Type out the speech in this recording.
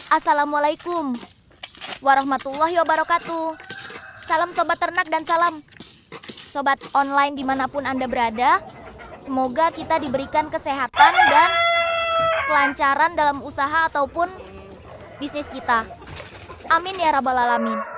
Assalamualaikum warahmatullahi wabarakatuh. Salam sobat ternak dan salam sobat online dimanapun Anda berada. Semoga kita diberikan kesehatan dan kelancaran dalam usaha ataupun bisnis kita. Amin ya rabbal alamin.